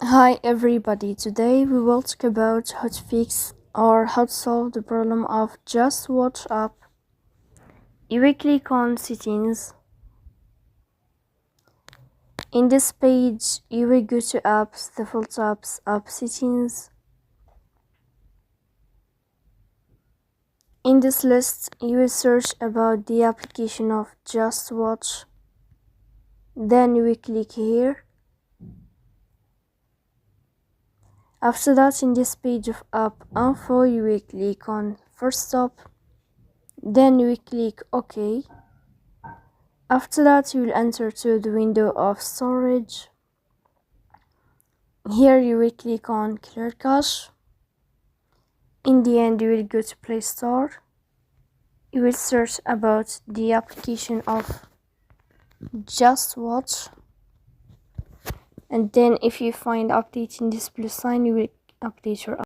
Hi everybody, today we will talk about how to fix or how to solve the problem of JustWatch app. You will click on settings. In this page, you will go to apps, default apps, app settings. In this list, you will search about the application of JustWatch. Then you will click here. After that, in this page of app info, you will click on first stop. Then you will click OK. After that, you will enter to the window of storage. Here you will click on clear cache. In the end, you will go to Play Store. You will search about the application of JustWatch. And then if you find update in this plus sign, you will update your